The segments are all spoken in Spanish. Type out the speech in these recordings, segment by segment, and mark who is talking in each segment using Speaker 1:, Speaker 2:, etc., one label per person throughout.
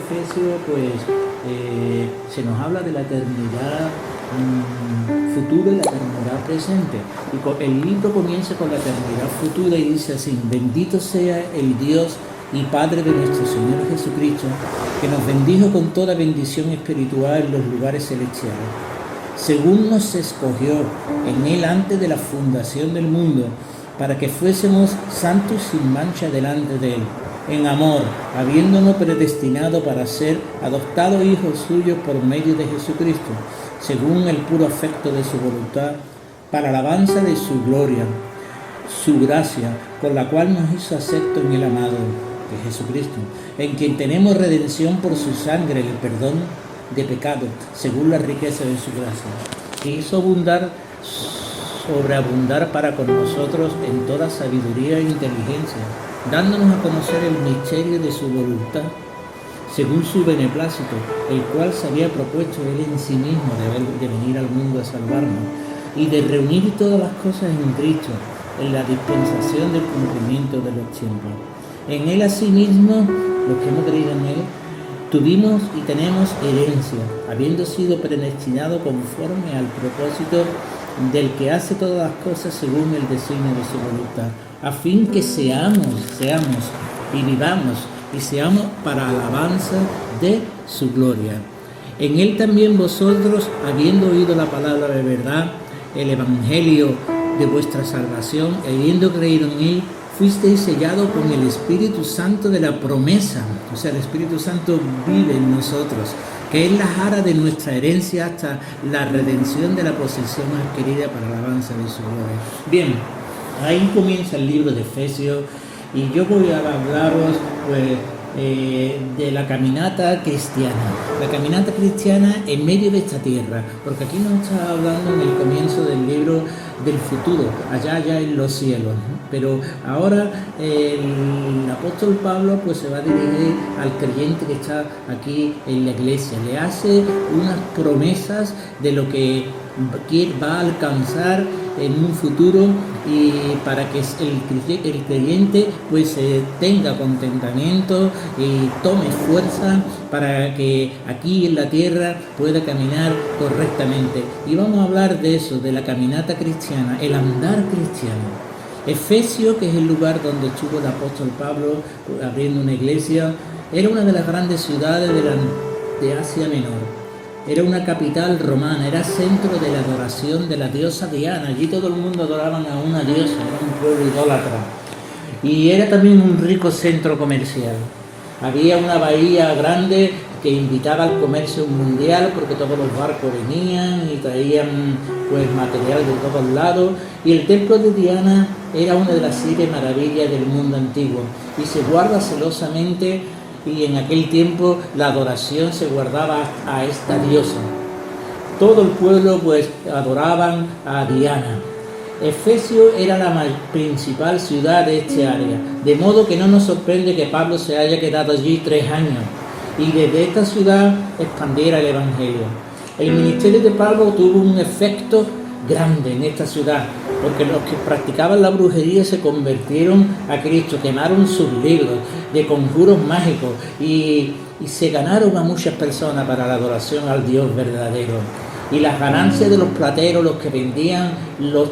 Speaker 1: Efesios, pues se nos habla de la eternidad futura y la eternidad presente. Y el libro comienza con la eternidad futura y dice así: bendito sea el Dios y Padre de nuestro Señor Jesucristo, que nos bendijo con toda bendición espiritual en los lugares celestiales, según nos escogió en Él antes de la fundación del mundo, para que fuésemos santos sin mancha delante de Él, en amor, habiéndonos predestinado para ser adoptados hijos suyos por medio de Jesucristo, según el puro afecto de su voluntad, para alabanza de su gloria, su gracia, con la cual nos hizo aceptos en el amado de Jesucristo, en quien tenemos redención por su sangre, el perdón de pecados, según la riqueza de su gracia, que hizo sobreabundar para con nosotros en toda sabiduría e inteligencia, dándonos a conocer el misterio de su voluntad, según su beneplácito, el cual se había propuesto Él en sí mismo de venir al mundo a salvarnos, y de reunir todas las cosas en Cristo, en la dispensación del cumplimiento de los tiempos. En Él asimismo, los que hemos creído en Él, tuvimos y tenemos herencia, habiendo sido predestinados conforme al propósito del que hace todas las cosas según el designio de su voluntad, a fin que seamos y vivamos y seamos para alabanza de su gloria. En Él también vosotros, habiendo oído la palabra de verdad, el evangelio de vuestra salvación, y habiendo creído en Él, fuisteis sellados con el Espíritu Santo de la promesa. O sea, el Espíritu Santo vive en nosotros, que es la jara de nuestra herencia hasta la redención de la posesión adquirida para la alabanza de su gloria. Bien, ahí comienza el libro de Efesios, y yo voy a hablaros pues de la caminata cristiana. La caminata cristiana en medio de esta tierra, porque aquí nos está hablando en el comienzo del libro del futuro, allá en los cielos, ¿no? Pero ahora el apóstol Pablo pues se va a dirigir al creyente que está aquí en la iglesia, le hace unas promesas de lo que va a alcanzar en un futuro, y para que el creyente pues tenga contentamiento y tome fuerza para que aquí en la tierra pueda caminar correctamente. Y vamos a hablar de eso, de la caminata cristiana, el andar cristiano. Efesios, que es el lugar donde estuvo el apóstol Pablo abriendo una iglesia, era una de las grandes ciudades de Asia Menor. Era una capital romana, era centro de la adoración de la diosa Diana. Allí todo el mundo adoraban a una diosa, era un pueblo idólatra. Y era también un rico centro comercial. Había una bahía grande que invitaba al comercio mundial, porque todos los barcos venían y traían pues material de todos lados. Y el templo de Diana era una de las 7 maravillas del mundo antiguo y se guarda celosamente. Y en aquel tiempo la adoración se guardaba a esta diosa. Todo el pueblo pues adoraban a Diana. Efesio era la principal ciudad de este área, de modo que no nos sorprende que Pablo se haya quedado allí 3 años y desde esta ciudad expandiera el evangelio. El ministerio de Pablo tuvo un efecto grande en esta ciudad, porque los que practicaban la brujería se convirtieron a Cristo, quemaron sus libros de conjuros mágicos y se ganaron a muchas personas para la adoración al Dios verdadero. Y las ganancias de los plateros, los que vendían los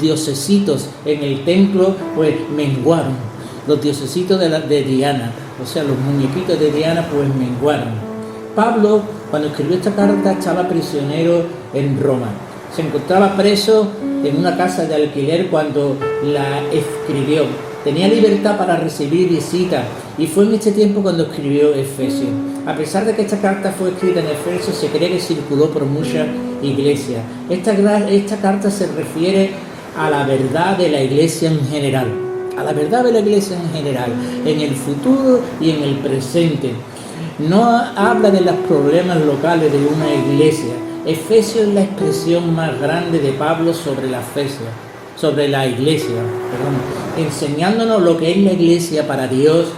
Speaker 1: diosesitos en el templo, pues menguaron. Los diosesitos de Diana, o sea, los muñequitos de Diana, pues menguaron. Pablo, cuando escribió esta carta, estaba prisionero en Roma. Se encontraba preso en una casa de alquiler cuando la escribió. Tenía libertad para recibir visitas y fue en este tiempo cuando escribió Efesios. A pesar de que esta carta fue escrita en Efesios, se cree que circuló por muchas iglesias. Esta carta se refiere a la verdad de la iglesia en general. A la verdad de la iglesia en general, en el futuro y en el presente. No habla de los problemas locales de una iglesia. Efesios es la expresión más grande de Pablo sobre la iglesia, enseñándonos lo que es la iglesia para Dios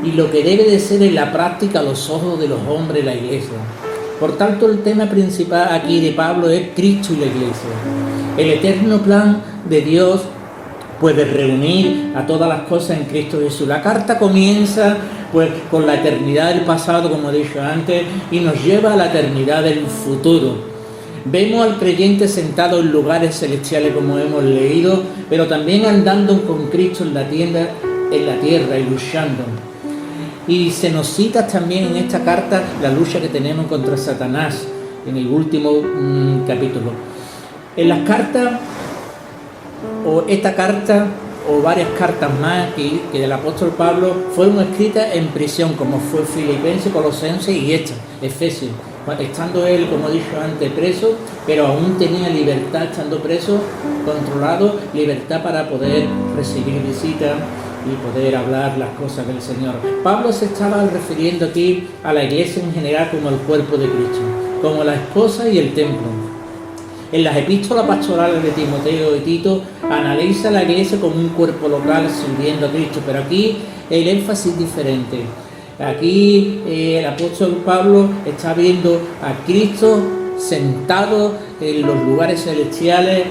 Speaker 1: y lo que debe de ser en la práctica a los ojos de los hombres la iglesia. Por tanto, el tema principal aquí de Pablo es Cristo y la iglesia. El eterno plan de Dios pues de reunir a todas las cosas en Cristo Jesús. La carta comienza pues con la eternidad del pasado, como he dicho antes, y nos lleva a la eternidad del futuro. Vemos al creyente sentado en lugares celestiales, como hemos leído, pero también andando con Cristo en la tierra y luchando. Y se nos cita también en esta carta la lucha que tenemos contra Satanás, en el último capítulo. En las cartas, o esta carta, o varias cartas más que del apóstol Pablo, fueron escritas en prisión, como fue Filipenses, Colosenses y esta, Efesios. Estando él, como he dicho antes, preso, pero aún tenía libertad, estando preso, controlado, libertad para poder recibir visitas y poder hablar las cosas del Señor. Pablo se estaba refiriendo aquí a la iglesia en general como el cuerpo de Cristo, como la esposa y el templo. En las epístolas pastorales de Timoteo y Tito analiza la iglesia como un cuerpo local sirviendo a Cristo, pero aquí el énfasis es diferente. Aquí el apóstol Pablo está viendo a Cristo sentado en los lugares celestiales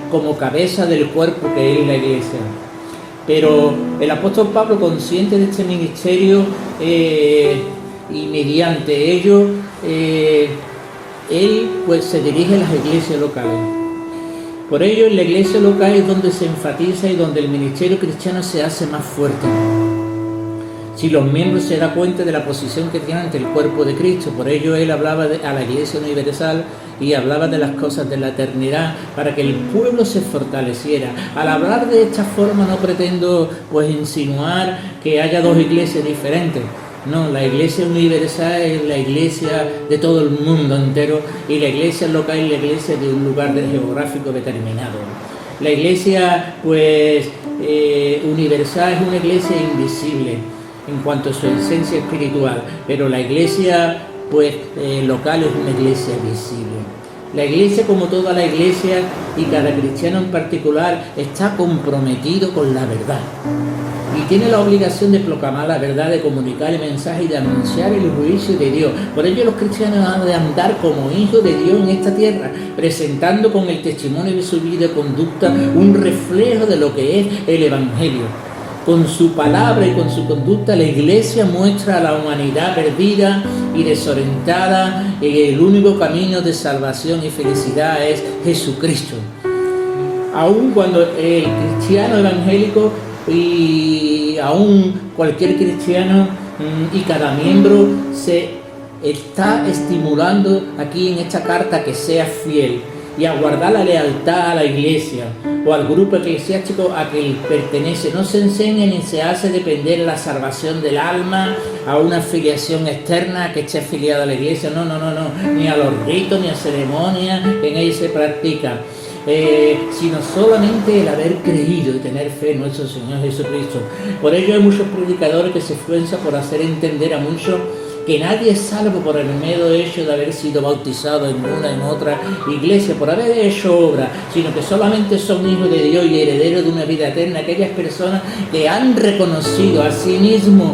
Speaker 1: como cabeza del cuerpo que es la iglesia. Pero el apóstol Pablo, consciente de este ministerio y mediante ello, él pues se dirige a las iglesias locales. Por ello, en la iglesia local es donde se enfatiza y donde el ministerio cristiano se hace más fuerte. Si los miembros se dan cuenta de la posición que tienen ante el cuerpo de Cristo. Por ello él hablaba a la iglesia universal y hablaba de las cosas de la eternidad para que el pueblo se fortaleciera. Al hablar de esta forma no pretendo pues insinuar que haya dos iglesias diferentes. No, la iglesia universal es la iglesia de todo el mundo entero y la iglesia local es la iglesia de un lugar geográfico determinado. La iglesia pues universal es una iglesia invisible en cuanto a su esencia espiritual, pero la iglesia pues local es una iglesia visible. La iglesia, como toda la iglesia y cada cristiano en particular, está comprometido con la verdad y tiene la obligación de proclamar la verdad, de comunicar el mensaje y de anunciar el juicio de Dios. Por ello los cristianos han de andar como hijos de Dios en esta tierra, presentando con el testimonio de su vida y conducta un reflejo de lo que es el Evangelio. Con su palabra y con su conducta, la iglesia muestra a la humanidad perdida y desorientada que el único camino de salvación y felicidad es Jesucristo. Aun cuando el cristiano evangélico y aún cualquier cristiano y cada miembro se está estimulando aquí en esta carta que sea fiel y a guardar la lealtad a la iglesia o al grupo eclesiástico a que él pertenece. No se enseña ni se hace depender la salvación del alma a una filiación externa que esté afiliada a la iglesia. No, ni a los ritos ni a ceremonias que en ella se practican. Sino solamente el haber creído y tener fe en nuestro Señor Jesucristo. Por ello hay muchos predicadores que se esfuerzan por hacer entender a muchos que nadie es salvo por el mero hecho de haber sido bautizado en una en otra iglesia, por haber hecho obra, sino que solamente son hijos de Dios y herederos de una vida eterna aquellas personas que han reconocido a sí mismos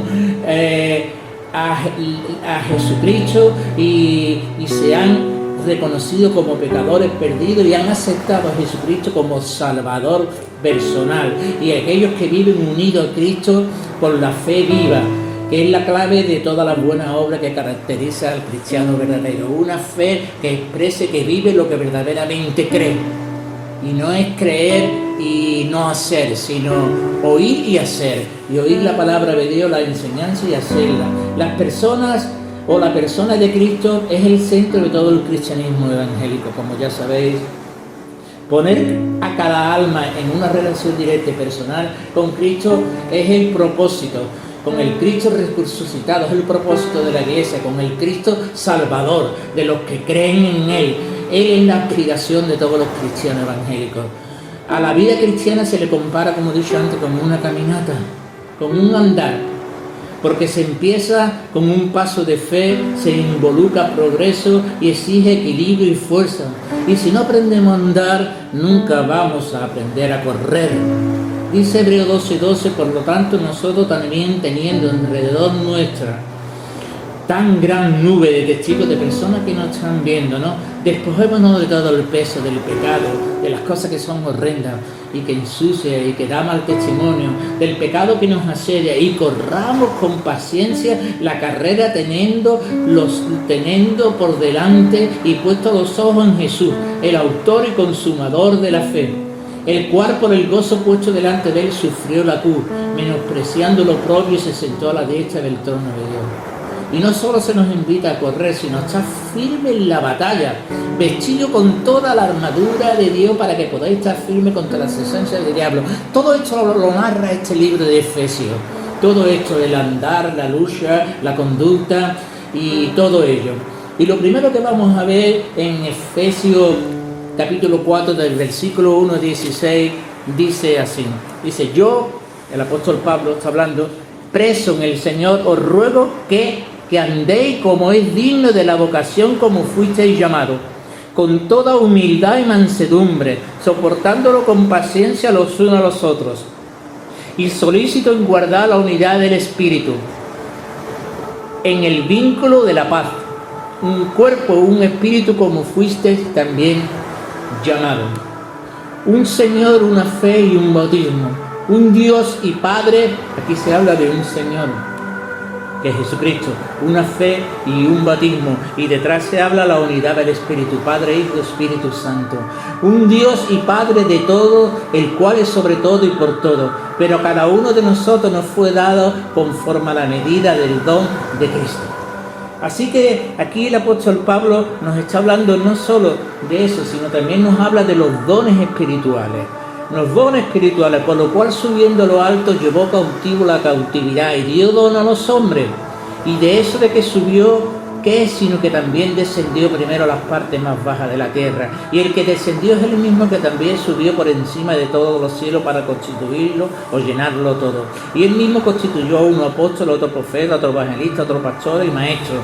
Speaker 1: a Jesucristo y se han reconocido como pecadores perdidos y han aceptado a Jesucristo como Salvador personal, y aquellos que viven unidos a Cristo con la fe viva, que es la clave de toda la buena obra que caracteriza al cristiano verdadero. Una fe que exprese que vive lo que verdaderamente cree. Y no es creer y no hacer, sino oír y hacer. Y oír la palabra de Dios, la enseñanza y hacerla. Las personas o la persona de Cristo es el centro de todo el cristianismo evangélico, como ya sabéis. Poner a cada alma en una relación directa y personal con Cristo es el propósito. Con el Cristo resucitado es el propósito de la iglesia, con el Cristo salvador de los que creen en Él. Él es la aspiración de todos los cristianos evangélicos. A la vida cristiana se le compara, como he dicho antes, como una caminata, como un andar, porque se empieza con un paso de fe, se involucra progreso y exige equilibrio y fuerza. Y si no aprendemos a andar, nunca vamos a aprender a correr. Dice Hebreos 12:12, por lo tanto nosotros también teniendo alrededor nuestra tan gran nube de testigos, de personas que nos están viendo, ¿no? Despojémonos de todo el peso del pecado, de las cosas que son horrendas y que ensucian y que da mal testimonio, del pecado que nos asedia, y corramos con paciencia la carrera teniendo por delante y puestos los ojos en Jesús, el autor y consumador de la fe, el cual por el gozo puesto delante de él sufrió la cruz, menospreciando lo propio, y se sentó a la diestra del trono de Dios. Y no solo se nos invita a correr, sino a estar firme en la batalla, vestido con toda la armadura de Dios para que podáis estar firme contra las esencias del diablo. Todo esto lo narra este libro de Efesios. Todo esto, el andar, la lucha, la conducta y todo ello. Y lo primero que vamos a ver en Efesios capítulo 4 del versículo 1 al 16, dice así. Dice: yo, el apóstol Pablo está hablando, preso en el Señor, os ruego que andéis como es digno de la vocación como fuisteis llamados, con toda humildad y mansedumbre, soportándolo con paciencia los unos a los otros, y solícito en guardar la unidad del Espíritu, en el vínculo de la paz, un cuerpo, un espíritu, como fuisteis también llamados, un Señor, una fe y un bautismo, un Dios y Padre. Aquí se habla de un Señor, que es Jesucristo, una fe y un bautismo, y detrás se habla la unidad del Espíritu, Padre, Hijo, Espíritu Santo, un Dios y Padre de todo, el cual es sobre todo y por todo, pero a cada uno de nosotros nos fue dado conforme a la medida del don de Cristo. Así que aquí el apóstol Pablo nos está hablando no solo de eso, sino también nos habla de los dones espirituales. Los dones espirituales, por lo cual subiendo lo alto llevó cautivo la cautividad y dio don a los hombres. Y de eso de que subió, ¿qué es? Sino que también descendió primero a las partes más bajas de la tierra. Y el que descendió es el mismo que también subió por encima de todos los cielos para constituirlo o llenarlo todo. Y él mismo constituyó a uno apóstol, otro profeta, otro evangelista, otro pastor y maestro,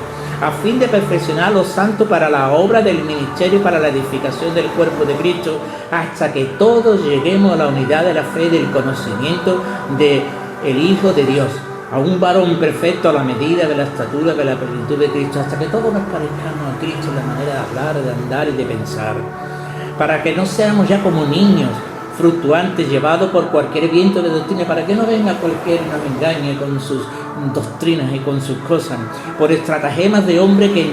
Speaker 1: a fin de perfeccionar a los santos para la obra del ministerio, para la edificación del cuerpo de Cristo, hasta que todos lleguemos a la unidad de la fe y del conocimiento del Hijo de Dios, a un varón perfecto a la medida de la estatura de la plenitud de Cristo, hasta que todos nos parezcamos a Cristo en la manera de hablar, de andar y de pensar, para que no seamos ya como niños fluctuantes, llevados por cualquier viento de doctrina, para que no venga cualquiera y nos engañe con sus doctrinas y con sus cosas, por estratagemas de hombre que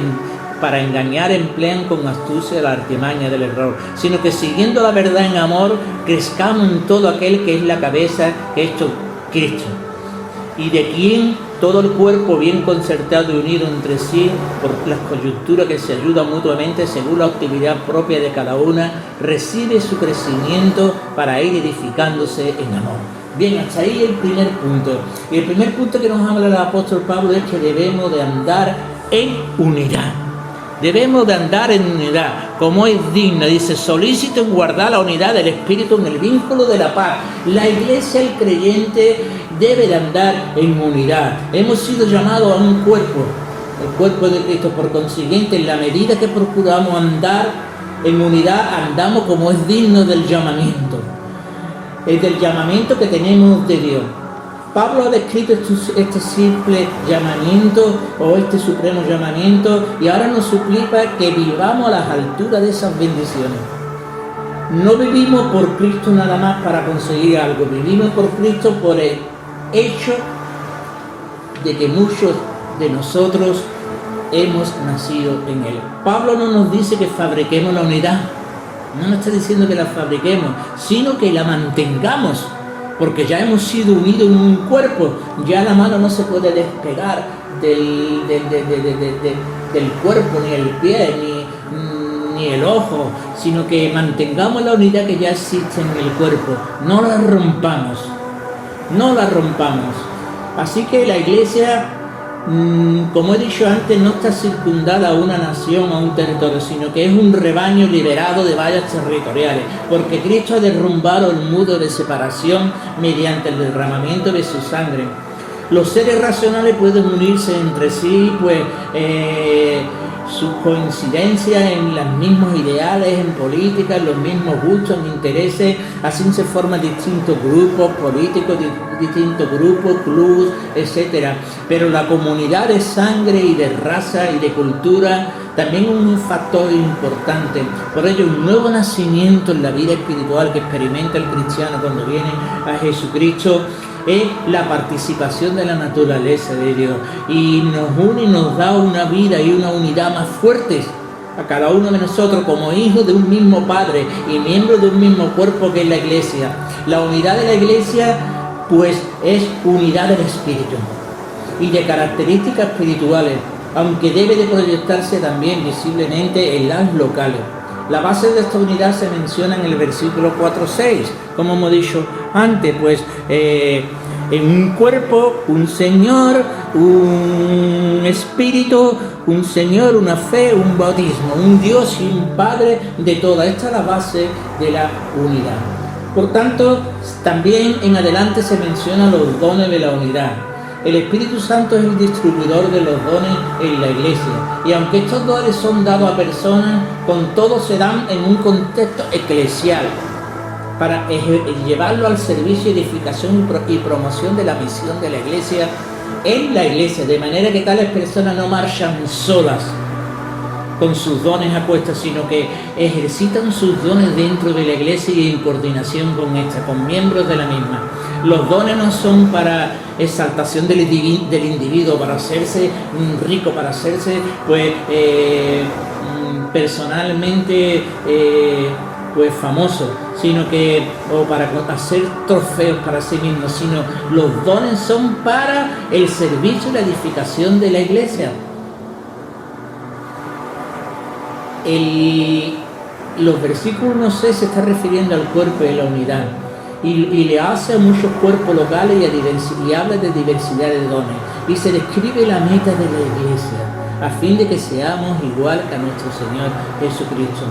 Speaker 1: para engañar emplean con astucia la artimaña del error, sino que siguiendo la verdad en amor, crezcamos en todo aquel que es la cabeza, que es Cristo, y de quien todo el cuerpo bien concertado y unido entre sí por las coyunturas que se ayudan mutuamente según la actividad propia de cada una, recibe su crecimiento para ir edificándose en amor. Bien, hasta ahí el primer punto. Y el primer punto que nos habla el apóstol Pablo es que debemos de andar en unidad. Debemos de andar en unidad, como es digno. Dice: solícito en guardar la unidad del Espíritu en el vínculo de la paz. La iglesia, el creyente, debe de andar en unidad. Hemos sido llamados a un cuerpo, el cuerpo de Cristo. Por consiguiente, en la medida que procuramos andar en unidad, andamos como es digno del llamamiento. Es del llamamiento que tenemos de Dios. Pablo ha descrito este simple llamamiento o este supremo llamamiento, y ahora nos suplica que vivamos a las alturas de esas bendiciones. No vivimos por Cristo nada más para conseguir algo, vivimos por Cristo por el hecho de que muchos de nosotros hemos nacido en Él. Pablo no nos dice que fabriquemos la unidad, no nos está diciendo que la fabriquemos, sino que la mantengamos, porque ya hemos sido unidos en un cuerpo. Ya la mano no se puede despegar del cuerpo, ni el pie, ni el ojo, sino que mantengamos la unidad que ya existe en el cuerpo, no la rompamos, no la rompamos. Así que la iglesia, como he dicho antes, no está circundada a una nación, a un territorio, sino que es un rebaño liberado de vallas territoriales, porque Cristo ha derrumbado el muro de separación mediante el derramamiento de su sangre. Los seres racionales pueden unirse entre sí, pues sus coincidencias en los mismos ideales, en política, en los mismos gustos, en intereses. Así se forman distintos grupos políticos, distintos grupos, clubes, etc. Pero la comunidad de sangre y de raza y de cultura también es un factor importante. Por ello, un nuevo nacimiento en la vida espiritual que experimenta el cristiano cuando viene a Jesucristo es la participación de la naturaleza de Dios, y nos une y nos da una vida y una unidad más fuertes a cada uno de nosotros como hijos de un mismo Padre y miembros de un mismo cuerpo que es la Iglesia. La unidad de la Iglesia pues es unidad del Espíritu y de características espirituales, aunque debe de proyectarse también visiblemente en las locales. La base de esta unidad se menciona en el versículo 4-6, como hemos dicho antes, pues en un cuerpo, un Señor, un Espíritu, un Señor, una fe, un bautismo, un Dios y un Padre de toda. Esta es la base de la unidad. Por tanto, también en adelante se mencionan los dones de la unidad. El Espíritu Santo es el distribuidor de los dones en la Iglesia, y aunque estos dones son dados a personas, con todo se dan en un contexto eclesial para llevarlo al servicio, edificación y promoción de la misión de la Iglesia en la Iglesia, de manera que tales personas no marchan solas con sus dones a cuestas, sino que ejercitan sus dones dentro de la Iglesia y en coordinación con esta, con miembros de la misma. Los dones no son para exaltación del individuo, para hacerse rico, para hacerse personalmente famoso, sino que, o para hacer trofeos para sí mismo, sino los dones son para el servicio y la edificación de la Iglesia. Los versículos 1-6 se está refiriendo al cuerpo y la unidad, y le hace a muchos cuerpos locales y habla de diversidad de dones, y se describe la meta de la Iglesia a fin de que seamos igual que a nuestro Señor Jesucristo.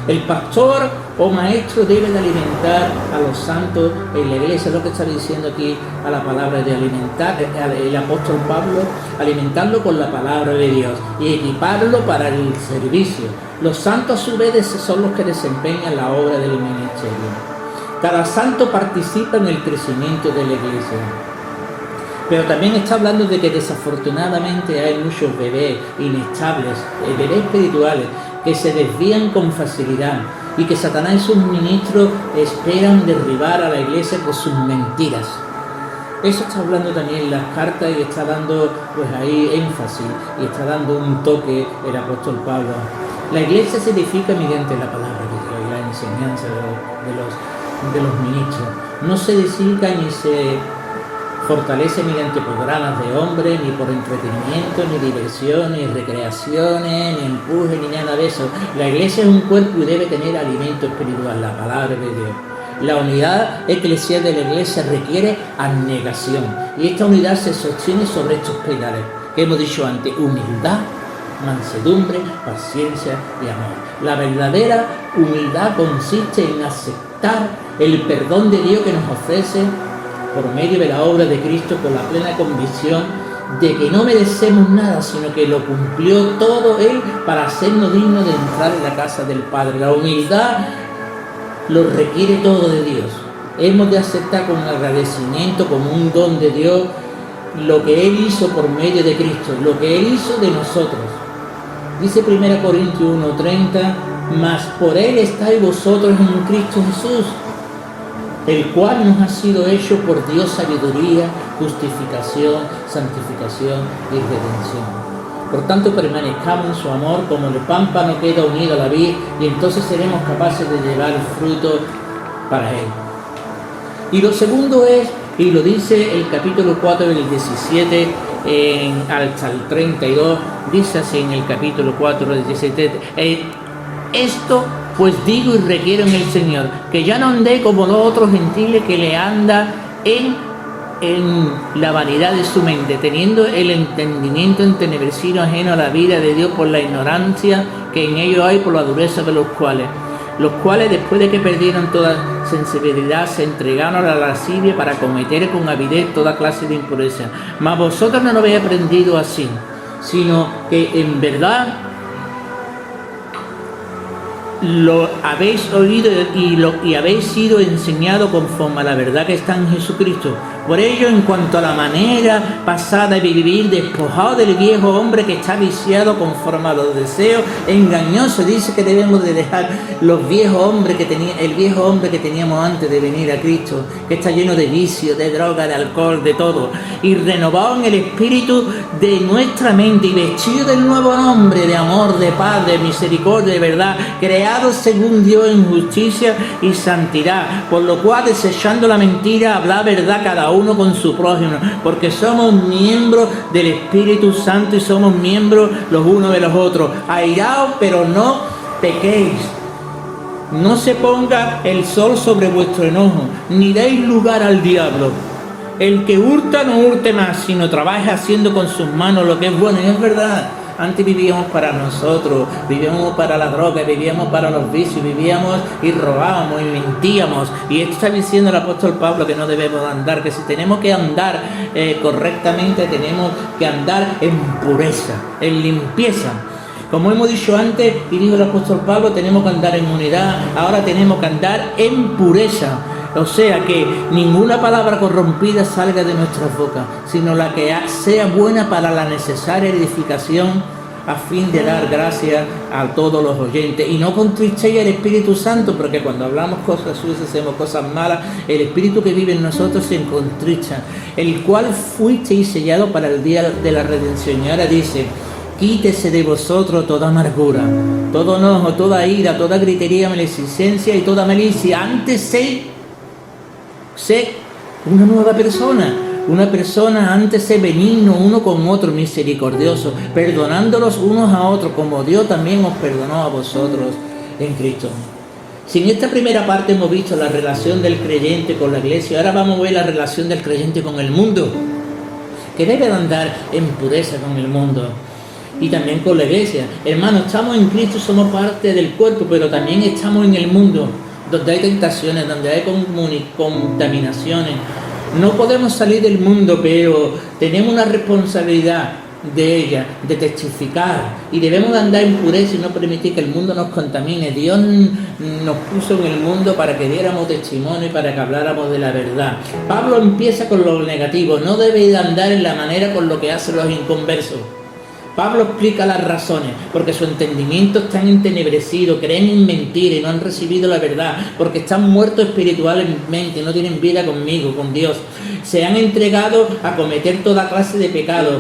Speaker 1: El pastor o maestro debe de alimentar a los santos en la Iglesia, es lo que está diciendo aquí a la palabra de alimentar, el apóstol Pablo, alimentarlo con la palabra de Dios y equiparlo para el servicio. Los santos a su vez son los que desempeñan la obra del ministerio. Cada santo participa en el crecimiento de la Iglesia. Pero también está hablando de que desafortunadamente hay muchos bebés inestables, bebés espirituales, que se desvían con facilidad y que Satanás y sus ministros esperan derribar a la Iglesia con sus mentiras. Eso está hablando también en las cartas y está dando ahí énfasis y está dando un toque el apóstol Pablo. La Iglesia se edifica mediante la palabra de Dios y la enseñanza de los ministros. No se edifica ni se fortalece mediante programas de hombres, ni por entretenimiento, ni diversión, ni recreaciones, ni empuje, ni nada de eso. La Iglesia es un cuerpo y debe tener alimento espiritual, la palabra de Dios. La unidad eclesial de la Iglesia requiere abnegación, y esta unidad se sostiene sobre estos pilares que hemos dicho antes: humildad, mansedumbre, paciencia y amor. La verdadera humildad consiste en aceptar el perdón de Dios que nos ofrece por medio de la obra de Cristo, con la plena convicción de que no merecemos nada, sino que lo cumplió todo Él para hacernos dignos de entrar en la casa del Padre. La humildad lo requiere todo de Dios. Hemos de aceptar con agradecimiento, como un don de Dios, lo que Él hizo por medio de Cristo, lo que Él hizo de nosotros. Dice 1 Corintios 1:30, mas por Él estáis vosotros en Cristo Jesús, el cual nos ha sido hecho por Dios sabiduría, justificación, santificación y redención. Por tanto, permanezcamos en su amor, como el pámpano queda unido a la vid, y entonces seremos capaces de llevar fruto para Él. Y lo segundo es, y lo dice el capítulo 4 del 17 hasta el 32, dice así en el capítulo 4 del 17, esto pues digo y requiero en el Señor, que ya no andé como los otros gentiles que le anda en la vanidad de su mente, teniendo el entendimiento entenebrecido ajeno a la vida de Dios por la ignorancia que en ellos hay, por la dureza de los cuales después de que perdieron toda sensibilidad se entregaron a la lascivia para cometer con avidez toda clase de impureza. Mas vosotros no lo habéis aprendido así, sino que en verdad lo habéis oído y habéis sido enseñado conforme a la verdad que está en Jesucristo. Por ello, en cuanto a la manera pasada de vivir, despojado del viejo hombre que está viciado conforme a los deseos engañosos. Dice que debemos de dejar el viejo hombre que teníamos antes de venir a Cristo, que está lleno de vicio, de droga, de alcohol, de todo, y renovado en el espíritu de nuestra mente y vestido del nuevo hombre de amor, de paz, de misericordia, de verdad, creado según Dios en justicia y santidad, por lo cual, desechando la mentira, habla verdad cada uno con su prójimo, porque somos miembros del Espíritu Santo y somos miembros los unos de los otros. Airaos, pero no pequéis. No se ponga el sol sobre vuestro enojo, ni deis lugar al diablo. El que hurta no hurte más, sino trabaje haciendo con sus manos lo que es bueno. Y es verdad. Antes vivíamos para nosotros, vivíamos para la droga, vivíamos para los vicios, vivíamos y robábamos y mentíamos. Y esto está diciendo el apóstol Pablo que no debemos andar, que si tenemos que andar correctamente, tenemos que andar en pureza, en limpieza. Como hemos dicho antes, y dijo el apóstol Pablo, tenemos que andar en unidad, ahora tenemos que andar en pureza. O sea, que ninguna palabra corrompida salga de nuestras bocas, sino la que sea buena para la necesaria edificación, a fin de dar gracias a todos los oyentes. Y no contristéis al Espíritu Santo, porque cuando hablamos cosas sucias, hacemos cosas malas, el Espíritu que vive en nosotros se contrista, el cual fuisteis sellado para el día de la redención. Y ahora dice: quítese de vosotros toda amargura, todo enojo, toda ira, toda gritería, maledicencia y toda malicia. Antes sé una nueva persona, una persona antes sé benigno uno con otro, misericordioso, perdonándolos unos a otros, como Dios también os perdonó a vosotros en Cristo. Si en esta primera parte hemos visto la relación del creyente con la iglesia, ahora vamos a ver la relación del creyente con el mundo, que debe de andar en pureza con el mundo y también con la iglesia. Hermanos, estamos en Cristo, somos parte del cuerpo, pero también estamos en el mundo, donde hay tentaciones, donde hay contaminaciones. No podemos salir del mundo, pero tenemos una responsabilidad de ella, de testificar, y debemos de andar en pureza y no permitir que el mundo nos contamine. Dios nos puso en el mundo para que diéramos testimonio y para que habláramos de la verdad. Pablo empieza con lo negativo: no debe de andar en la manera con lo que hacen los inconversos. Pablo explica las razones: porque su entendimiento está entenebrecido, creen en mentira y no han recibido la verdad, porque están muertos espiritualmente, no tienen vida conmigo, con Dios. Se han entregado a cometer toda clase de pecados,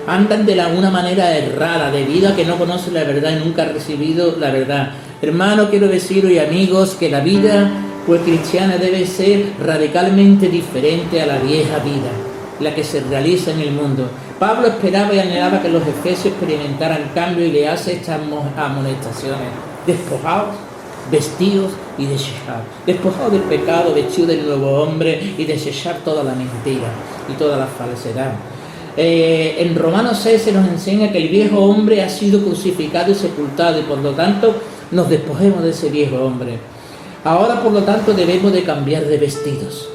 Speaker 1: andan de una manera errada, debido a que no conocen la verdad y nunca han recibido la verdad. Hermano, quiero deciros, y amigos, que la vida cristiana debe ser radicalmente diferente a la vieja vida, la que se realiza en el mundo. Pablo esperaba y anhelaba que los efesios experimentaran cambio, y le hace estas amonestaciones: despojados, vestidos y desechados. Despojados del pecado, vestidos del nuevo hombre, y desechar toda la mentira y toda la falsedad. En Romanos 6 se nos enseña que el viejo hombre ha sido crucificado y sepultado, y por lo tanto nos despojemos de ese viejo hombre. Ahora, por lo tanto, debemos de cambiar de vestidos.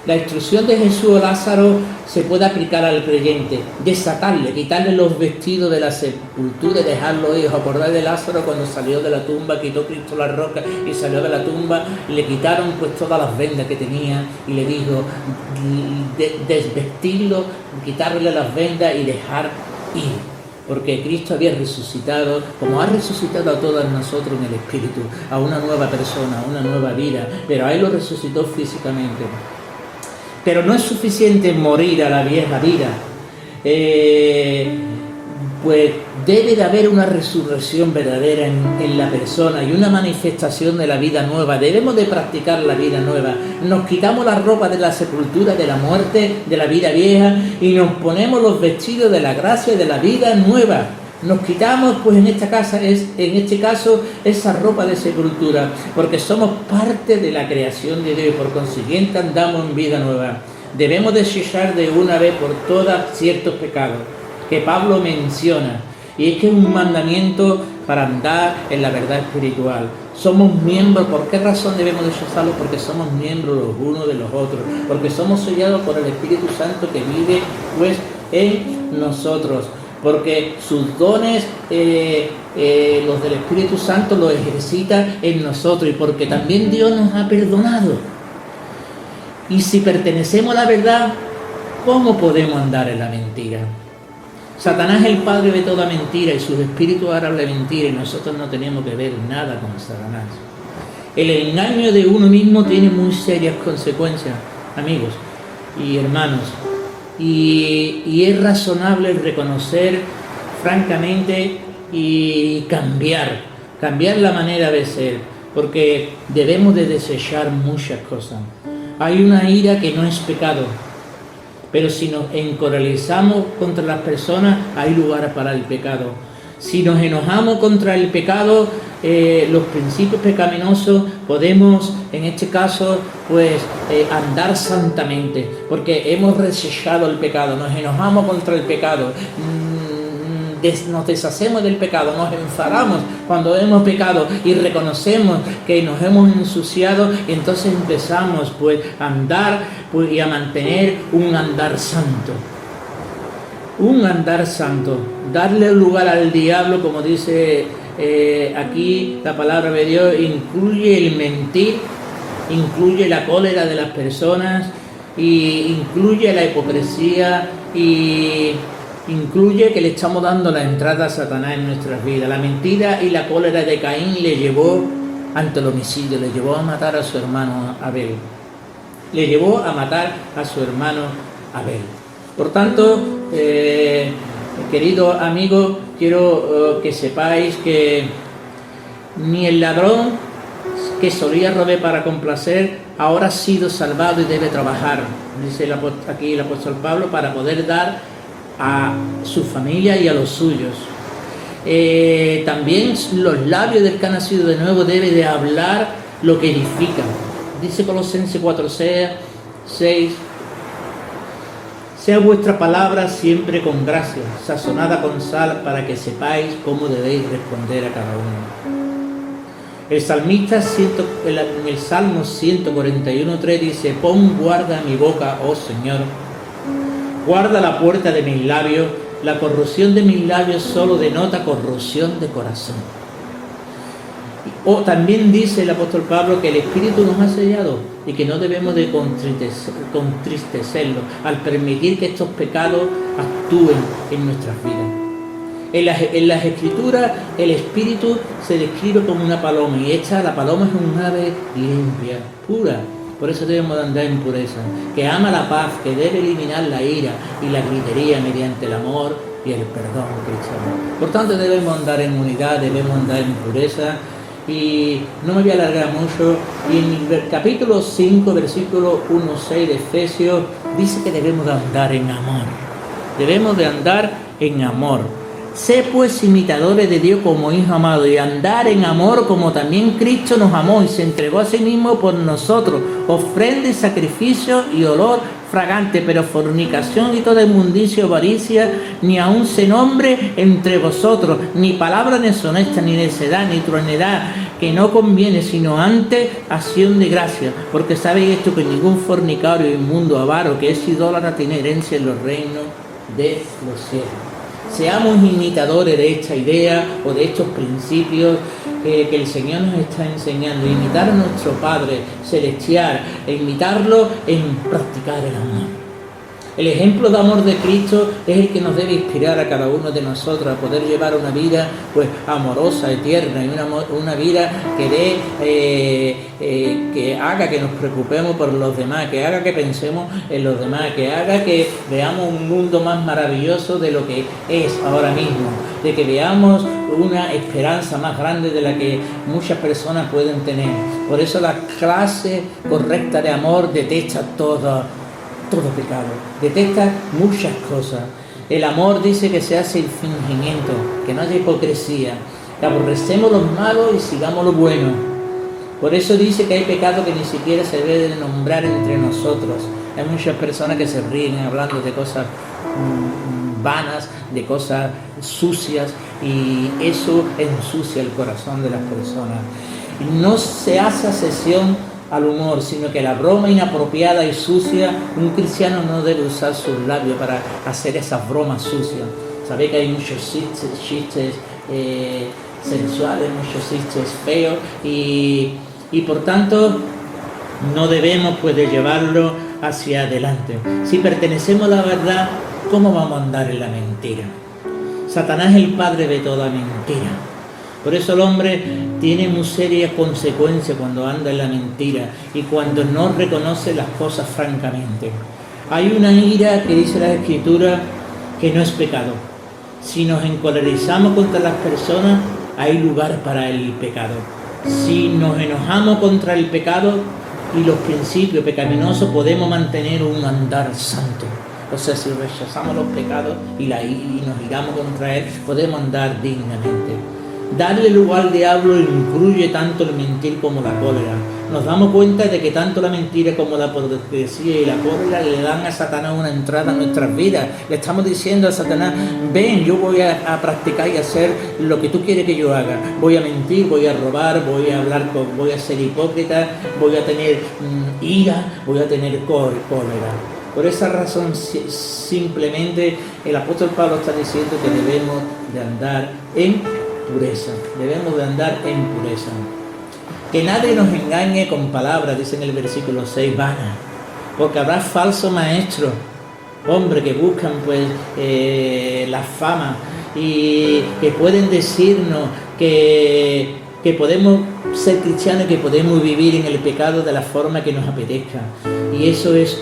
Speaker 1: La instrucción de Jesús a Lázaro se puede aplicar al creyente: desatarle, quitarle los vestidos de la sepultura y dejarlo ir. ¿Os acordáis de Lázaro cuando salió de la tumba? Quitó Cristo la roca y salió de la tumba, le quitaron pues todas las vendas que tenía y le dijo desvestirlo, quitarle las vendas y dejar ir, porque Cristo había resucitado, como ha resucitado a todos nosotros en el Espíritu, a una nueva persona, a una nueva vida, pero a él lo resucitó físicamente. Pero no es suficiente morir a la vieja vida, pues debe de haber una resurrección verdadera en la persona y una manifestación de la vida nueva. Debemos de practicar la vida nueva. Nos quitamos la ropa de la sepultura, de la muerte, de la vida vieja, y nos ponemos los vestidos de la gracia y de la vida nueva. Nos quitamos, pues en este caso, esa ropa de sepultura, porque somos parte de la creación de Dios y por consiguiente andamos en vida nueva. Debemos desechar de una vez por todas ciertos pecados que Pablo menciona, y es que es un mandamiento para andar en la verdad espiritual. Somos miembros. ¿Por qué razón debemos desecharlo? Porque somos miembros los unos de los otros, porque somos sellados por el Espíritu Santo que vive pues en nosotros, porque sus dones los del Espíritu Santo los ejercita en nosotros y porque también Dios nos ha perdonado. Y si pertenecemos a la verdad, ¿cómo podemos andar en la mentira? Satanás es el padre de toda mentira y sus espíritus harán la mentira y nosotros no tenemos que ver nada con Satanás. El engaño de uno mismo tiene muy serias consecuencias, amigos y hermanos. Y es razonable reconocer francamente y cambiar la manera de ser, porque debemos de desechar muchas cosas. Hay una ira que no es pecado, pero si nos encolerizamos contra las personas, hay lugar para el pecado. Si nos enojamos contra el pecado, los principios pecaminosos, podemos, en este caso, andar santamente, porque hemos desechado el pecado, nos enojamos contra el pecado, nos deshacemos del pecado, nos enfadamos cuando hemos pecado y reconocemos que nos hemos ensuciado y entonces empezamos a andar y a mantener un andar santo. Un andar santo, darle lugar al diablo, como dice aquí la palabra de Dios, incluye el mentir, incluye la cólera de las personas, y incluye la hipocresía y incluye que le estamos dando la entrada a Satanás en nuestras vidas. La mentira y la cólera de Caín le llevó ante el homicidio, le llevó a matar a su hermano Abel. Le llevó a matar a su hermano Abel. Por tanto, queridos amigos, quiero que sepáis que ni el ladrón que solía robar para complacer ahora ha sido salvado y debe trabajar, dice aquí el apóstol Pablo, para poder dar a su familia y a los suyos. También los labios del que ha nacido de nuevo debe de hablar lo que edifica. Dice Colosenses 4:6: sea vuestra palabra siempre con gracia, sazonada con sal, para que sepáis cómo debéis responder a cada uno. El salmista en el Salmo 141:3 dice: pon guarda a mi boca, oh Señor, guarda la puerta de mis labios, la corrupción de mis labios solo denota corrupción de corazón. O también dice el apóstol Pablo que el Espíritu nos ha sellado y que no debemos de contristecerlo al permitir que estos pecados actúen en nuestras vidas. En las Escrituras el Espíritu se describe como una paloma, y la paloma es un ave limpia, pura. Por eso debemos de andar en pureza, que ama la paz, que debe eliminar la ira y la gritería mediante el amor y el perdón cristiano. Por tanto, debemos andar en unidad, debemos andar en pureza. Y no me voy a alargar mucho. Y en el capítulo 5, versículo 1-6 de Efesios, dice que debemos de andar en amor. Debemos de andar en amor. Sé pues imitadores de Dios como hijos amados, y andar en amor como también Cristo nos amó y se entregó a sí mismo por nosotros, ofrenda y sacrificio y olor fragante. Pero fornicación y toda inmundicia o avaricia ni aun se nombre entre vosotros, ni palabra deshonesta, ni necedad, ni truanidad, que no conviene, sino antes acción de gracia, porque sabéis esto, que ningún fornicario, inmundo, avaro, que es idólatra, tiene herencia en los reinos de los cielos. Seamos imitadores de esta idea o de estos principios que el Señor nos está enseñando. Imitar a nuestro Padre Celestial e imitarlo en practicar el amor. El ejemplo de amor de Cristo es el que nos debe inspirar a cada uno de nosotros a poder llevar una vida amorosa, eterna, y una vida que haga que nos preocupemos por los demás, que haga que pensemos en los demás, que haga que veamos un mundo más maravilloso de lo que es ahora mismo, de que veamos una esperanza más grande de la que muchas personas pueden tener. Por eso la clase correcta de amor detesta todo pecado, detesta muchas cosas. El amor dice que se hace el fingimiento, que no haya hipocresía, que aborrecemos los malos y sigamos lo bueno. Por eso dice que hay pecado que ni siquiera se debe de nombrar entre nosotros. Hay muchas personas que se ríen hablando de cosas vanas, de cosas sucias, y eso ensucia el corazón de las personas. Y no se hace asesión al humor, sino que la broma inapropiada y sucia, un cristiano no debe usar sus labios para hacer esas bromas sucias. Sabéis que hay muchos chistes sensuales, muchos chistes feos y por tanto no debemos pues de llevarlo hacia adelante. Si pertenecemos a la verdad, ¿cómo vamos a andar en la mentira? Satanás es el padre de toda mentira. Por eso el hombre tiene muy serias consecuencias cuando anda en la mentira y cuando no reconoce las cosas francamente. Hay una ira que dice la Escritura que no es pecado. Si nos encolerizamos contra las personas, hay lugar para el pecado. Si nos enojamos contra el pecado y los principios pecaminosos, podemos mantener un andar santo. O sea, si rechazamos los pecados y nos giramos contra él, podemos andar dignamente. Darle lugar al diablo incluye tanto el mentir como la cólera. Nos damos cuenta de que tanto la mentira como la hipocresía y la cólera le dan a Satanás una entrada a nuestras vidas. Le estamos diciendo a Satanás, ven, yo voy a practicar y hacer lo que tú quieres que yo haga. Voy a mentir, voy a robar, voy a ser hipócrita, voy a tener ira, voy a tener cólera. Por esa razón, simplemente el apóstol Pablo está diciendo que debemos de andar en pureza. Debemos de andar en pureza. Que nadie nos engañe con palabras, dice en el versículo 6, vanas, porque habrá falsos maestros, hombres que buscan pues la fama y que pueden decirnos que podemos ser cristianos y que podemos vivir en el pecado de la forma que nos apetezca. Y eso es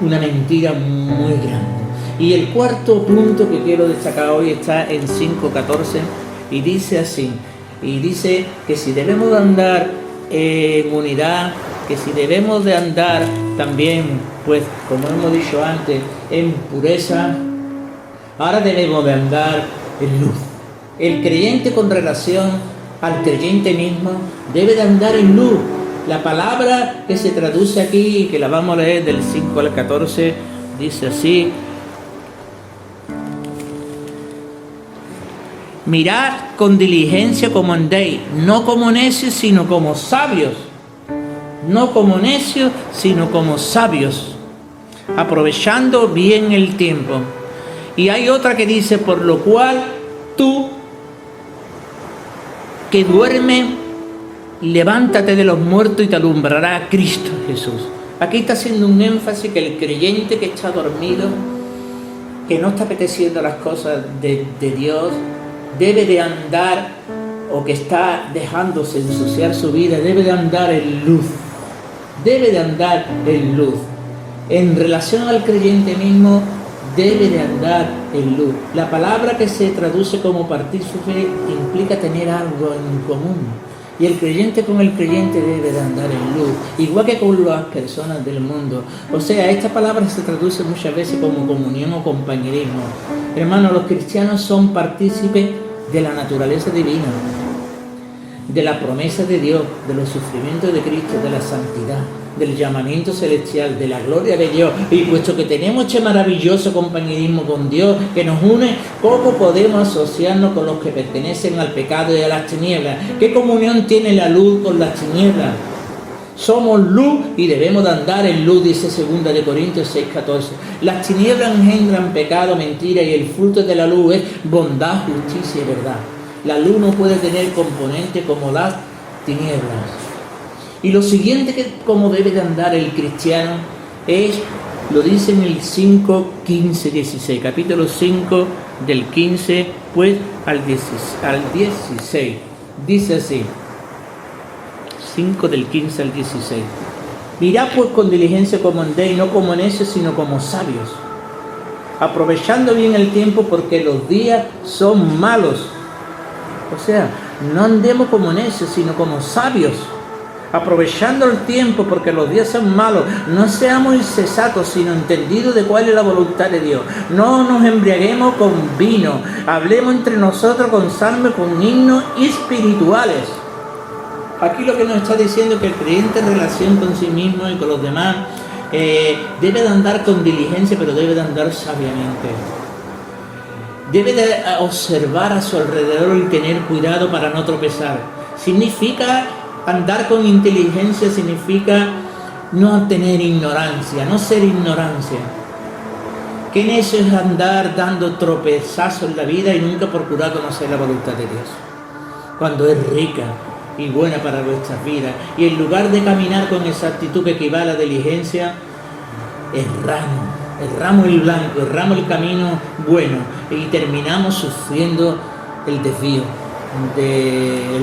Speaker 1: una mentira muy grande. Y el cuarto punto que quiero destacar hoy está en 5:14 y dice así, y dice que si debemos de andar en unidad, que si debemos de andar también, pues como hemos dicho antes, en pureza, ahora debemos de andar en luz. El creyente con relación al creyente mismo debe de andar en luz. La palabra que se traduce aquí, que la vamos a leer del 5 al 14, dice así: mirad con diligencia como andéis, no como necios, sino como sabios. No como necios, sino como sabios, aprovechando bien el tiempo. Y hay otra que dice, por lo cual tú que duermes, levántate de los muertos y te alumbrará Cristo Jesús. Aquí está haciendo un énfasis que el creyente que está dormido, que no está apeteciendo las cosas de Dios, debe de andar, o que está dejándose ensuciar su vida, debe de andar en luz. Debe de andar en luz. En relación al creyente mismo, debe de andar en luz. La palabra que se traduce como partícipe implica tener algo en común. Y el creyente con el creyente debe de andar en luz, igual que con las personas del mundo. O sea, esta palabra se traduce muchas veces como comunión o compañerismo. Hermanos, los cristianos son partícipes de la naturaleza divina, de la promesa de Dios, de los sufrimientos de Cristo, de la santidad, del llamamiento celestial, de la gloria de Dios. Y puesto que tenemos este maravilloso compañerismo con Dios que nos une, ¿cómo podemos asociarnos con los que pertenecen al pecado y a las tinieblas? ¿Qué comunión tiene la luz con las tinieblas? Somos luz y debemos de andar en luz, dice 2 Corintios 6:14. Las tinieblas engendran pecado, mentira, y el fruto de la luz es bondad, justicia y verdad. La luz no puede tener componentes como las tinieblas. Y lo siguiente que como debe de andar el cristiano es, lo dice en el 5, 15, 16, capítulo 5 del 15 pues al 16, dice así, 5 del 15 al 16. Mirad pues con diligencia como andéis, no como necios, sino como sabios, aprovechando bien el tiempo, porque los días son malos. O sea, no andemos como necios, sino como sabios, aprovechando el tiempo, porque los días son malos. No seamos insensatos, sino entendidos de cuál es la voluntad de Dios. No nos embriaguemos con vino, hablemos entre nosotros con salmos, con himnos espirituales. Aquí lo que nos está diciendo es que el creyente en relación con sí mismo y con los demás debe de andar con diligencia, pero debe de andar sabiamente. Debe de observar a su alrededor y tener cuidado para no tropezar. Significa andar con inteligencia, significa no tener ignorancia, no ser ignorancia. Qué necio es andar dando tropezazos en la vida y nunca procurar conocer la voluntad de Dios, cuando es rica y buena para nuestras vidas. Y en lugar de caminar con esa actitud que equivale a diligencia, erramos el blanco, erramos el camino bueno y terminamos sufriendo el desvío del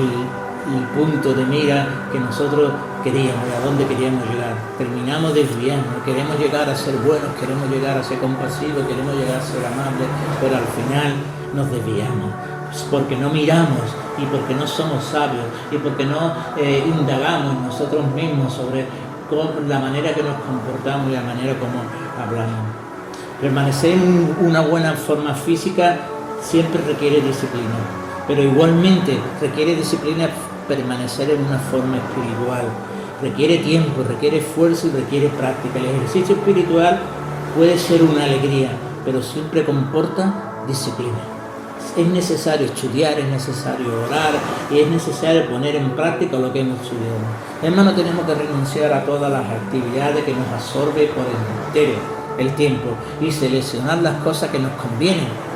Speaker 1: punto de mira que nosotros queríamos, a dónde queríamos llegar. Terminamos desviando, queremos llegar a ser buenos, queremos llegar a ser compasivos, queremos llegar a ser amables, pero al final nos desviamos, porque no miramos y porque no somos sabios y porque no indagamos nosotros mismos sobre la manera que nos comportamos y la manera como hablamos. Permanecer en una buena forma física siempre requiere disciplina, pero igualmente requiere disciplina permanecer en una forma espiritual. Requiere tiempo, requiere esfuerzo y requiere práctica. El ejercicio espiritual puede ser una alegría, pero siempre comporta disciplina. Es necesario estudiar, es necesario orar y es necesario poner en práctica lo que hemos estudiado. Hermano, tenemos que renunciar a todas las actividades que nos absorben por entero el tiempo y seleccionar las cosas que nos convienen.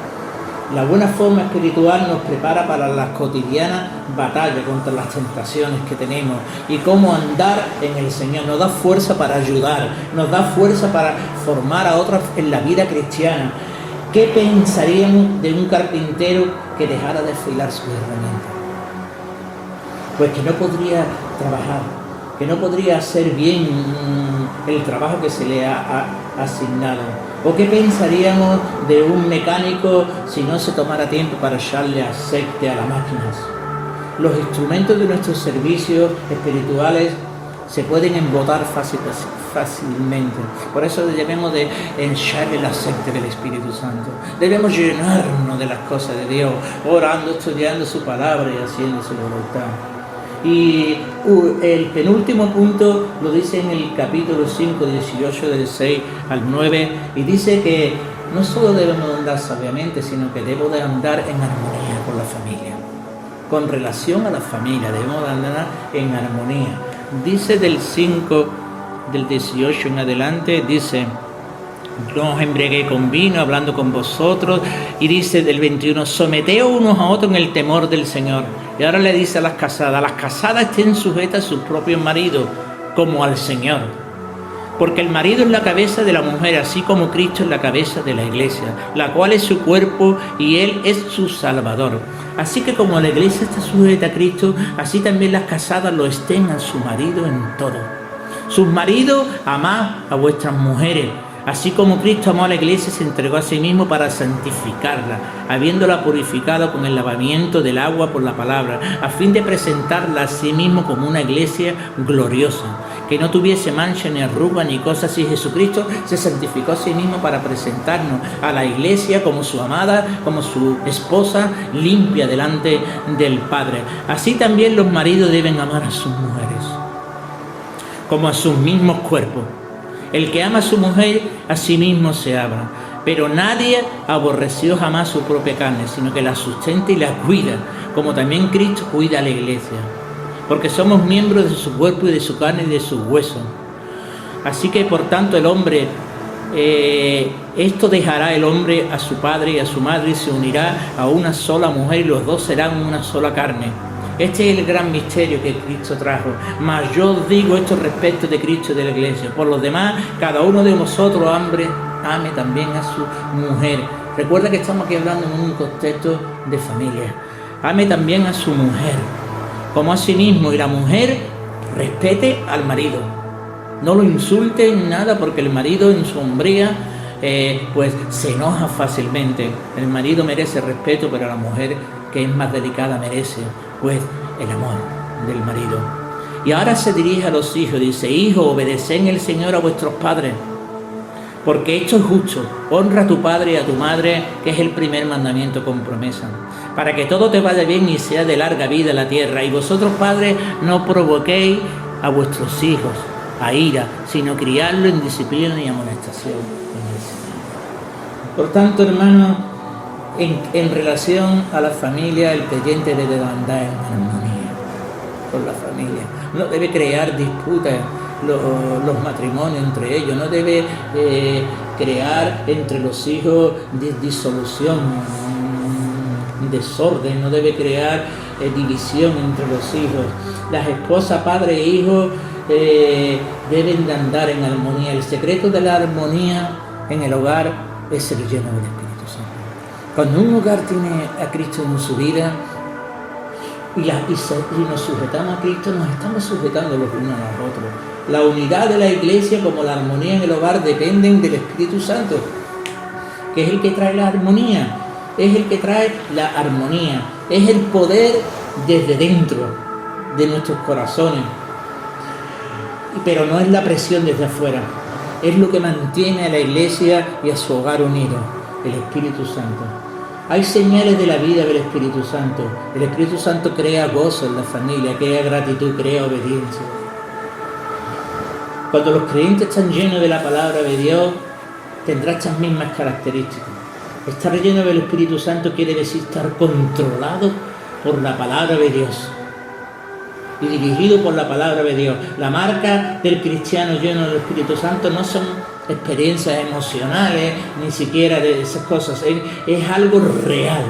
Speaker 1: La buena forma espiritual nos prepara para las cotidianas batallas contra las tentaciones que tenemos y cómo andar en el Señor. Nos da fuerza para ayudar, nos da fuerza para formar a otros en la vida cristiana. ¿Qué pensaríamos de un carpintero que dejara de afilar sus herramientas? Pues que no podría trabajar, que no podría hacer bien el trabajo que se le ha asignado. ¿O qué pensaríamos de un mecánico si no se tomara tiempo para echarle aceite a las máquinas? Los instrumentos de nuestros servicios espirituales se pueden embotar fácilmente. Por eso debemos de echar el aceite del Espíritu Santo. Debemos llenarnos de las cosas de Dios, orando, estudiando su palabra y haciendo su voluntad. Y el penúltimo punto lo dice en el capítulo 5, 18, del 6 al 9, y dice que no solo debemos andar sabiamente, sino que debemos de andar en armonía con la familia. Con relación a la familia, debemos de andar en armonía. Dice del 5, del 18 en adelante, dice: no os embriaguéis con vino, hablando con vosotros. Y dice del 21, someteos unos a otros en el temor del Señor. Y ahora le dice a las casadas estén sujetas a sus propios maridos, como al Señor. Porque el marido es la cabeza de la mujer, así como Cristo es la cabeza de la iglesia, la cual es su cuerpo y Él es su Salvador. Así que como la iglesia está sujeta a Cristo, así también las casadas lo estén a su marido en todo. Sus maridos, amad a vuestras mujeres, así como Cristo amó a la iglesia y se entregó a sí mismo para santificarla, habiéndola purificado con el lavamiento del agua por la palabra, a fin de presentarla a sí mismo como una iglesia gloriosa, que no tuviese mancha ni arruga ni cosa así. Jesucristo se santificó a sí mismo para presentarnos a la iglesia como su amada, como su esposa, limpia delante del Padre. Así también los maridos deben amar a sus mujeres, como a sus mismos cuerpos. El que ama a su mujer, a sí mismo se ama. Pero nadie aborreció jamás su propia carne, sino que la sustenta y la cuida, como también Cristo cuida a la iglesia. Porque somos miembros de su cuerpo y de su carne y de sus huesos. Así que, por tanto, el hombre, esto dejará el hombre a su padre y a su madre y se unirá a una sola mujer y los dos serán una sola carne. Este es el gran misterio que Cristo trajo. Mas yo os digo esto respecto de Cristo y de la iglesia. Por los demás, cada uno de vosotros ame también a su mujer. Recuerda que estamos aquí hablando en un contexto de familia. Ame también a su mujer, como a sí mismo. Y la mujer respete al marido. No lo insulte en nada, porque el marido en su hombría pues se enoja fácilmente. El marido merece respeto, pero la mujer, que es más delicada, merece pues el amor del marido. Y ahora se dirige a los hijos, dice: hijos, obedeced en el Señor a vuestros padres, porque esto es justo. Honra a tu padre y a tu madre, que es el primer mandamiento con promesa, para que todo te vaya bien y sea de larga vida la tierra. Y vosotros, padres, no provoquéis a vuestros hijos a ira, sino criarlo en disciplina y amonestación. Por tanto, hermano, en relación a la familia, el creyente debe andar en armonía con la familia. No debe crear disputas los matrimonios entre ellos. No debe crear entre los hijos disolución, desorden, no debe crear división entre los hijos. Las esposas, padre e hijos deben de andar en armonía. El secreto de la armonía en el hogar es ser lleno del Espíritu Santo. Cuando un hogar tiene a Cristo en su vida y nos sujetamos a Cristo, nos estamos sujetando los unos a los otros. La unidad de la iglesia como la armonía en el hogar dependen del Espíritu Santo, que es el que trae la armonía, es el que trae la armonía, es el poder desde dentro de nuestros corazones, pero no es la presión desde afuera, es lo que mantiene a la iglesia y a su hogar unido, el Espíritu Santo. Hay señales de la vida del Espíritu Santo. El Espíritu Santo crea gozo en la familia, crea gratitud, crea obediencia. Cuando los creyentes están llenos de la palabra de Dios, tendrá estas mismas características. Estar lleno del Espíritu Santo quiere decir estar controlado por la palabra de Dios y dirigido por la palabra de Dios. La marca del cristiano lleno del Espíritu Santo no son experiencias emocionales, ni siquiera de esas cosas. Es algo real,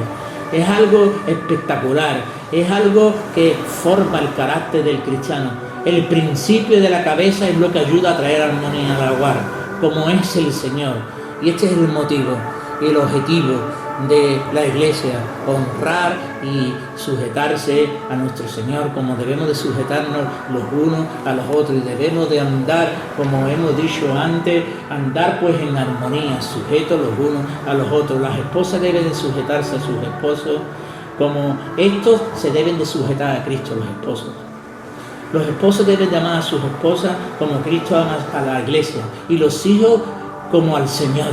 Speaker 1: es algo espectacular, es algo que forma el carácter del cristiano. El principio de la cabeza es lo que ayuda a traer armonía al hogar, como es el Señor. Y este es el motivo y el objetivo de la iglesia, honrar y sujetarse a nuestro Señor como debemos de sujetarnos los unos a los otros, y debemos de andar, como hemos dicho antes, andar pues en armonía, sujetos los unos a los otros. Las esposas deben de sujetarse a sus esposos como estos se deben de sujetar a Cristo, los esposos. Los esposos deben de amar a sus esposas como Cristo ama a la iglesia, y los hijos como al Señor.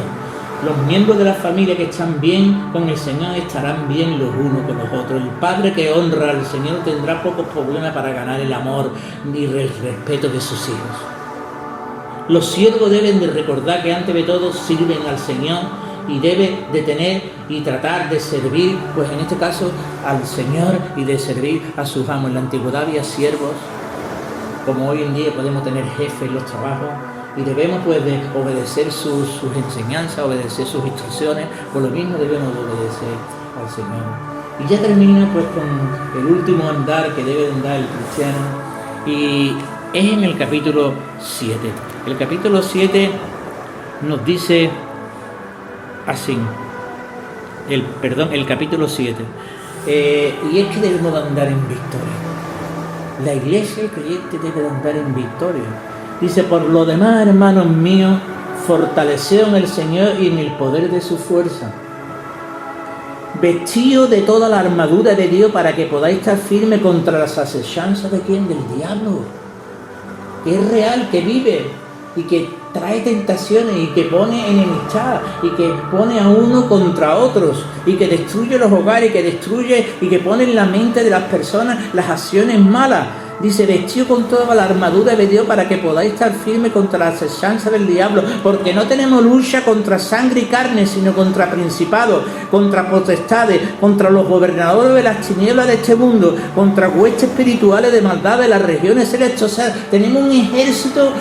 Speaker 1: Los miembros de la familia que están bien con el Señor estarán bien los unos con los otros. El padre que honra al Señor tendrá pocos problemas para ganar el amor ni el respeto de sus hijos. Los siervos deben de recordar que antes de todo sirven al Señor y deben de tener y tratar de servir, pues en este caso al Señor, y de servir a sus amos. En la antigüedad había siervos, como hoy en día podemos tener jefes en los trabajos, y debemos pues de obedecer sus enseñanzas, obedecer sus instrucciones. Por lo mismo debemos de obedecer al Señor. Y ya termina pues con el último andar que debe andar el cristiano, y es en el capítulo 7. El capítulo 7 nos dice así, el capítulo 7, y es que debemos de andar en victoria. La iglesia, el creyente, debe de andar en victoria. Dice: por lo demás, hermanos míos, fortaleceos en el Señor y en el poder de su fuerza. Vestíos de toda la armadura de Dios para que podáis estar firmes contra las asechanzas de ¿quién? Del diablo, que es real, que vive y que trae tentaciones y que pone enemistad y que pone a uno contra otros y que destruye los hogares, y que destruye y que pone en la mente de las personas las acciones malas. Dice: vestido con toda la armadura de Dios para que podáis estar firmes contra la asechanza del diablo, porque no tenemos lucha contra sangre y carne, sino contra principados, contra potestades, contra los gobernadores de las tinieblas de este mundo, contra huestes espirituales de maldad de las regiones celestes. O sea, tenemos un ejército,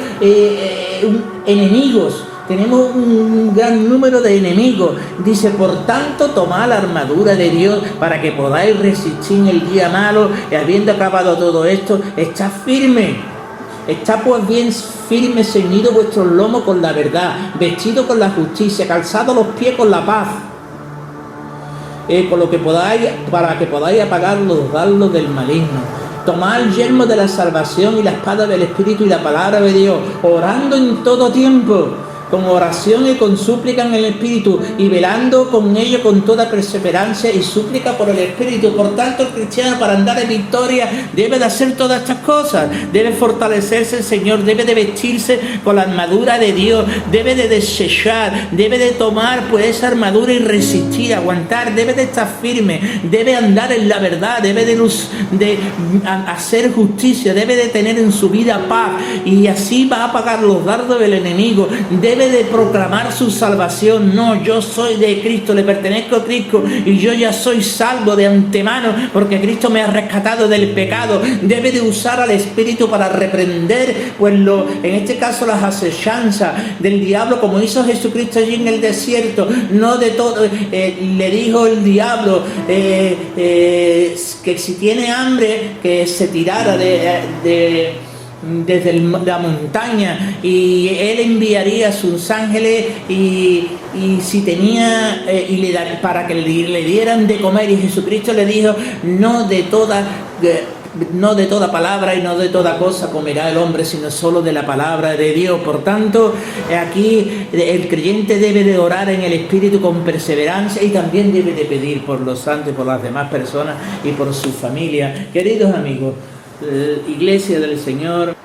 Speaker 1: enemigos. Tenemos un gran número de enemigos. Dice: por tanto, tomad la armadura de Dios para que podáis resistir en el día malo, y habiendo acabado todo esto, estad firme. Está pues bien firme, ceñido vuestros lomos con la verdad, vestido con la justicia, calzado los pies con la paz, con lo que podáis, para que podáis apagar los dardos del maligno. Tomad el yelmo de la salvación y la espada del Espíritu y la palabra de Dios, orando en todo tiempo, con oración y con súplica en el Espíritu, y velando con ello con toda perseverancia y súplica por el Espíritu. Por tanto, el cristiano, para andar en victoria, debe de hacer todas estas cosas. Debe fortalecerse el Señor, debe de vestirse con la armadura de Dios, debe de desechar, debe de tomar pues esa armadura y resistir, aguantar, debe de estar firme, debe andar en la verdad, debe de hacer justicia, debe de tener en su vida paz, y así va a apagar los dardos del enemigo. Debe debe de proclamar su salvación. No, yo soy de Cristo, le pertenezco a Cristo y yo ya soy salvo de antemano porque Cristo me ha rescatado del pecado. Debe de usar al Espíritu para reprender, pues en este caso las acechanzas del diablo, como hizo Jesucristo allí en el desierto. No de todo, le dijo el diablo que si tiene hambre que se tirara desde la montaña y él enviaría a sus ángeles y si tenía para que le dieran de comer, y Jesucristo le dijo: no de toda palabra y no de toda cosa comerá el hombre, sino solo de la palabra de Dios. Por tanto, aquí el creyente debe de orar en el Espíritu con perseverancia y también debe de pedir por los santos y por las demás personas y por su familia. Queridos amigos, Iglesia del Señor,